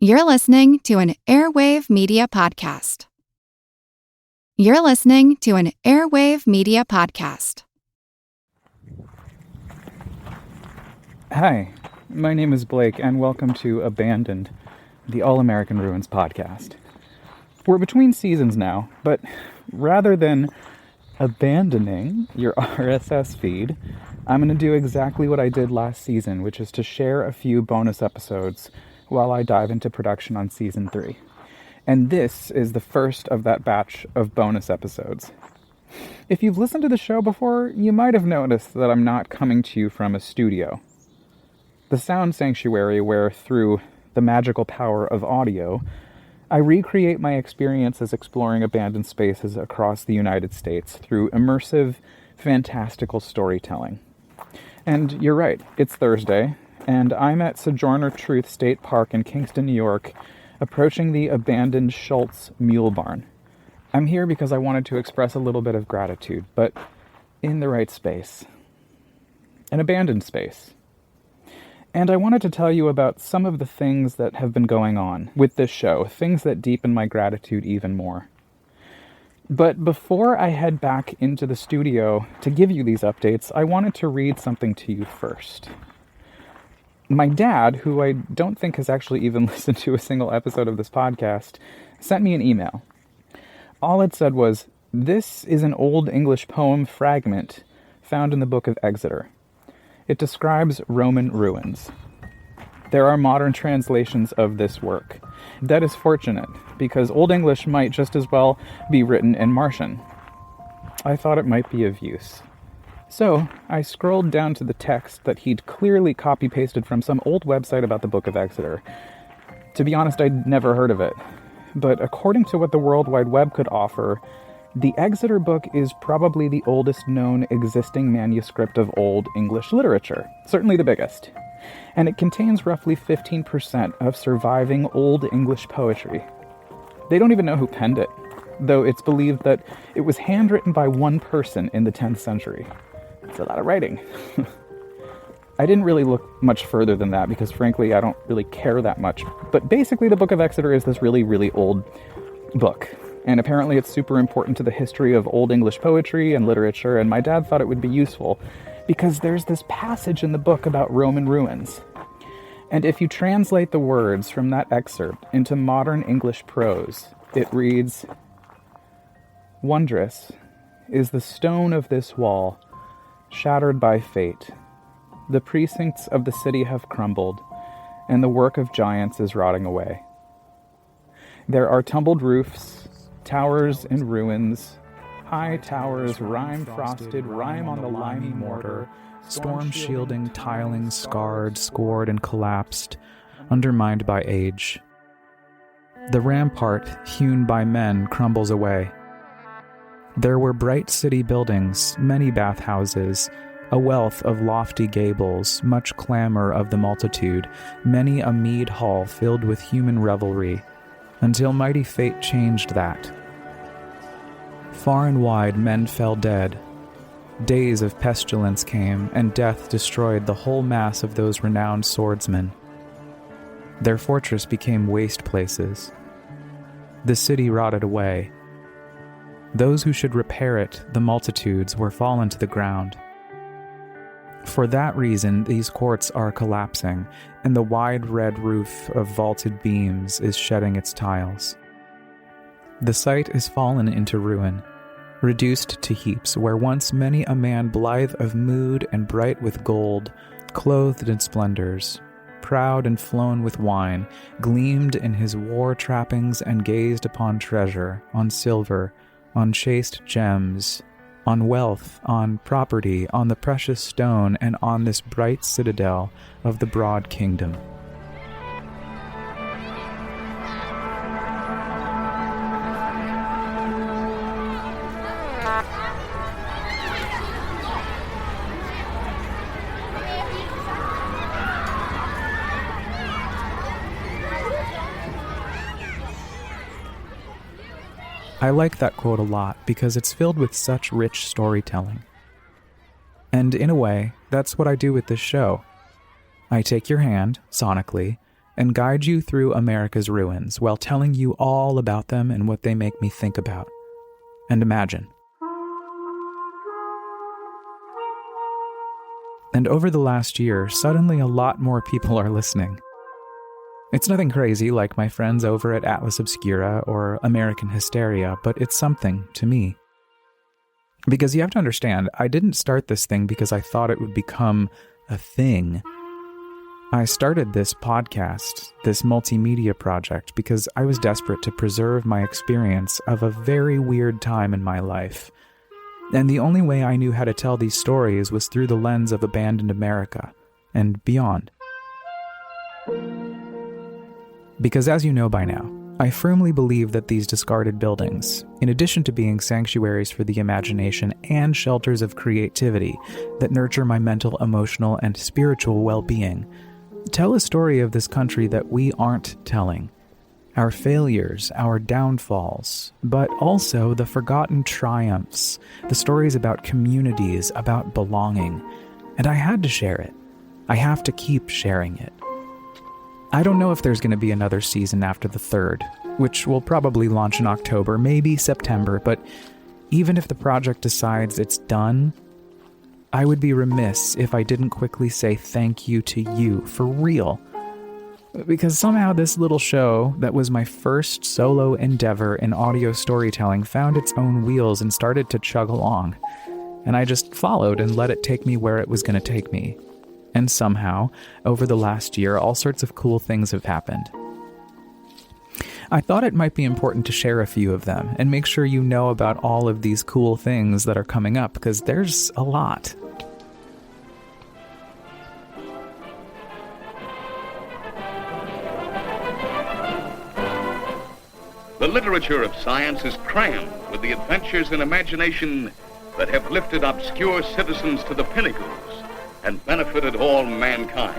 You're listening to an Airwave Media Podcast. You're listening to an Airwave Media Podcast. Hi, my name is Blake, and welcome to Abandoned, the All-American Ruins podcast. We're between seasons now, but rather than abandoning your RSS feed, I'm going to do exactly what I did last season, which is to share a few bonus episodes while I dive into production on Season 3. And this is the first of that batch of bonus episodes. If you've listened to the show before, you might have noticed that I'm not coming to you from a studio. The Sound Sanctuary, where through the magical power of audio, I recreate my experiences exploring abandoned spaces across the United States through immersive, fantastical storytelling. And you're right, it's Thursday, and I'm at Sojourner Truth State Park in Kingston, New York, approaching the abandoned Schultz Mule Barn. I'm here because I wanted to express a little bit of gratitude, but in the right space. An abandoned space. And I wanted to tell you about some of the things that have been going on with this show, things that deepen my gratitude even more. But before I head back into the studio to give you these updates, I wanted to read something to you first. My dad, who I don't think has actually even listened to a single episode of this podcast, sent me an email. All it said was, "This is an Old English poem fragment found in the Book of Exeter. It describes Roman ruins. There are modern translations of this work. That is fortunate, because Old English might just as well be written in Martian. I thought it might be of use." So, I scrolled down to the text that he'd clearly copy-pasted from some old website about the Book of Exeter. To be honest, I'd never heard of it. But according to what the World Wide Web could offer, the Exeter book is probably the oldest known existing manuscript of Old English literature, certainly the biggest. And it contains roughly 15% of surviving Old English poetry. They don't even know who penned it, though it's believed that it was handwritten by one person in the 10th century. It's a lot of writing. I didn't really look much further than that because, frankly, I don't really care that much. But basically, the Book of Exeter is this really, really old book. And apparently it's super important to the history of Old English poetry and literature, and my dad thought it would be useful because there's this passage in the book about Roman ruins. And if you translate the words from that excerpt into modern English prose, it reads, "Wondrous is the stone of this wall, shattered by fate. The precincts of the city have crumbled, and the work of giants is rotting away. There are tumbled roofs, towers in ruins, high towers rime-frosted, rime on the limey mortar, storm-shielding tiling scarred, scored, and collapsed, undermined by age. The rampart, hewn by men, crumbles away. There were bright city buildings, many bathhouses, a wealth of lofty gables, much clamor of the multitude, many a mead hall filled with human revelry, until mighty fate changed that. Far and wide men fell dead. Days of pestilence came, and death destroyed the whole mass of those renowned swordsmen. Their fortress became waste places. The city rotted away. Those who should repair it, the multitudes, were fallen to the ground. For that reason, these courts are collapsing, and the wide red roof of vaulted beams is shedding its tiles. The site is fallen into ruin, reduced to heaps where once many a man blithe of mood and bright with gold, clothed in splendors, proud and flown with wine, gleamed in his war trappings and gazed upon treasure, on silver, on chaste gems, on wealth, on property, on the precious stone, and on this bright citadel of the broad kingdom. I like that quote a lot because it's filled with such rich storytelling. And in a way, that's what I do with this show. I take your hand, sonically, and guide you through America's ruins while telling you all about them and what they make me think about and imagine. And over the last year, suddenly a lot more people are listening. It's nothing crazy like my friends over at Atlas Obscura or American Hysteria, but it's something to me. Because you have to understand, I didn't start this thing because I thought it would become a thing. I started this podcast, this multimedia project, because I was desperate to preserve my experience of a very weird time in my life. And the only way I knew how to tell these stories was through the lens of abandoned America and beyond. Because as you know by now, I firmly believe that these discarded buildings, in addition to being sanctuaries for the imagination and shelters of creativity that nurture my mental, emotional, and spiritual well-being, tell a story of this country that we aren't telling. Our failures, our downfalls, but also the forgotten triumphs, the stories about communities, about belonging. And I had to share it. I have to keep sharing it. I don't know if there's going to be another season after the third, which will probably launch in October, maybe September, but even if the project decides it's done, I would be remiss if I didn't quickly say thank you to you, for real. Because somehow this little show that was my first solo endeavor in audio storytelling found its own wheels and started to chug along. And I just followed and let it take me where it was going to take me. And somehow, over the last year, all sorts of cool things have happened. I thought it might be important to share a few of them and make sure you know about all of these cool things that are coming up, because there's a lot. The literature of science is crammed with the adventures and imagination that have lifted obscure citizens to the pinnacles and benefited all mankind.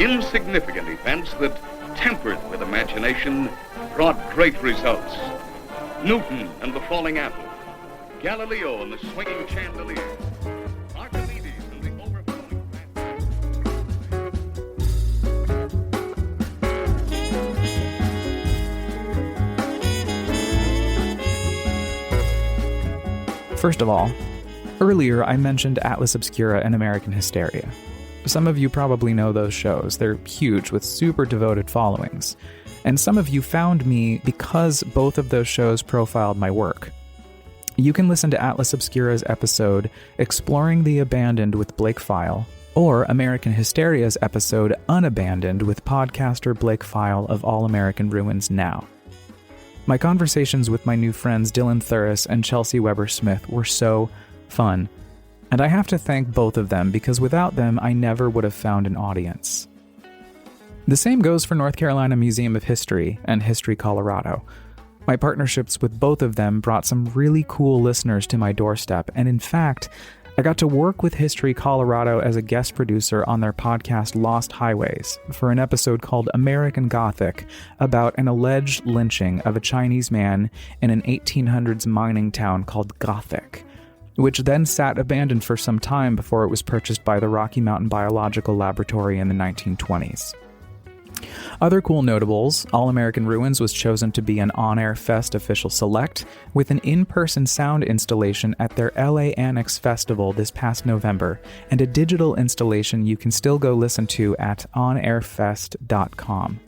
Insignificant events that, tempered with imagination, brought great results. Newton and the falling apple, Galileo and the swinging chandelier, Archimedes and the overflowing First of all, earlier I mentioned Atlas Obscura and American Hysteria. Some of you probably know those shows. They're huge with super devoted followings. And some of you found me because both of those shows profiled my work. You can listen to Atlas Obscura's episode Exploring the Abandoned with Blake File, or American Hysteria's episode Unabandoned with podcaster Blake File of All American Ruins Now. My conversations with my new friends Dylan Thuris and Chelsea Weber-Smith were so fun, and I have to thank both of them because without them I never would have found an audience. The same goes for North Carolina Museum of History and History Colorado. My partnerships with both of them brought some really cool listeners to my doorstep, and in fact, I got to work with History Colorado as a guest producer on their podcast Lost Highways for an episode called American Gothic about an alleged lynching of a Chinese man in an 1800s mining town called Gothic, which then sat abandoned for some time before it was purchased by the Rocky Mountain Biological Laboratory in the 1920s. Other cool notables, All American Ruins was chosen to be an On-Air Fest official select, with an in-person sound installation at their LA Annex Festival this past November, and a digital installation you can still go listen to at onairfest.com.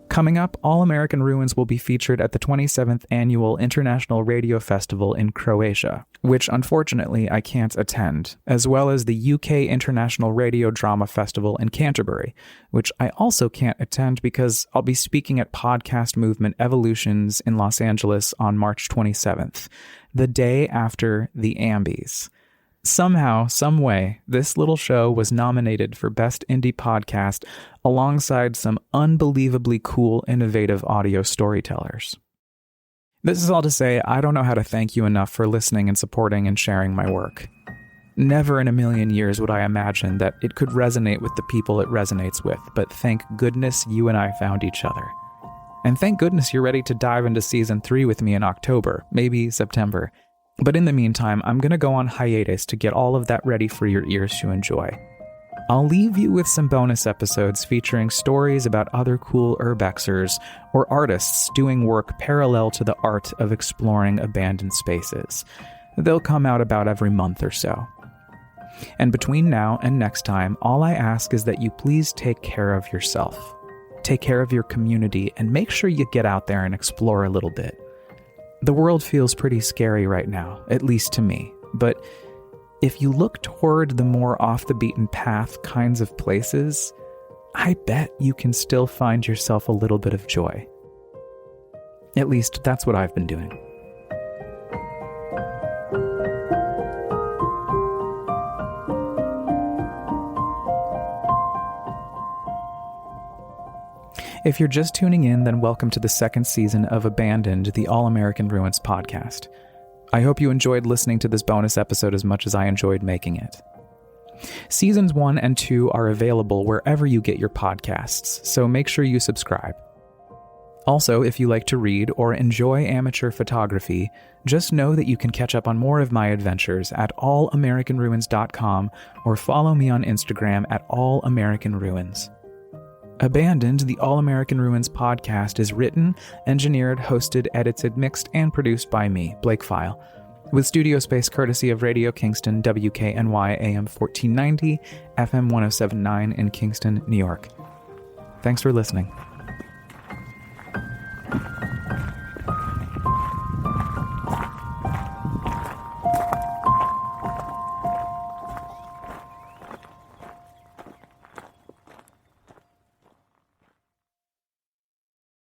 Coming up, All American Ruins will be featured at the 27th Annual International Radio Festival in Croatia, which unfortunately I can't attend, as well as the UK International Radio Drama Festival in Canterbury, which I also can't attend because I'll be speaking at Podcast Movement Evolutions in Los Angeles on March 27th, the day after the Ambies. Somehow, someway, this little show was nominated for Best Indie Podcast alongside some unbelievably cool, innovative audio storytellers. This is all to say, I don't know how to thank you enough for listening and supporting and sharing my work. Never in a million years would I imagine that it could resonate with the people it resonates with, but thank goodness you and I found each other. And thank goodness you're ready to dive into Season 3 with me in October, maybe September. But in the meantime, I'm going to go on hiatus to get all of that ready for your ears to enjoy. I'll leave you with some bonus episodes featuring stories about other cool urbexers or artists doing work parallel to the art of exploring abandoned spaces. They'll come out about every month or so. And between now and next time, all I ask is that you please take care of yourself. Take care of your community and make sure you get out there and explore a little bit. The world feels pretty scary right now, at least to me, but if you look toward the more off-the-beaten-path kinds of places, I bet you can still find yourself a little bit of joy. At least, that's what I've been doing. If you're just tuning in, then welcome to the second season of Abandoned, the All-American Ruins podcast. I hope you enjoyed listening to this bonus episode as much as I enjoyed making it. Seasons 1 and 2 are available wherever you get your podcasts, so make sure you subscribe. Also, if you like to read or enjoy amateur photography, just know that you can catch up on more of my adventures at allamericanruins.com or follow me on Instagram at allamericanruins. Abandoned, the All-American Ruins podcast is written, engineered, hosted, edited, mixed, and produced by me, Blake File, with studio space courtesy of Radio Kingston, WKNY AM 1490, FM 1079 in Kingston, New York. Thanks for listening.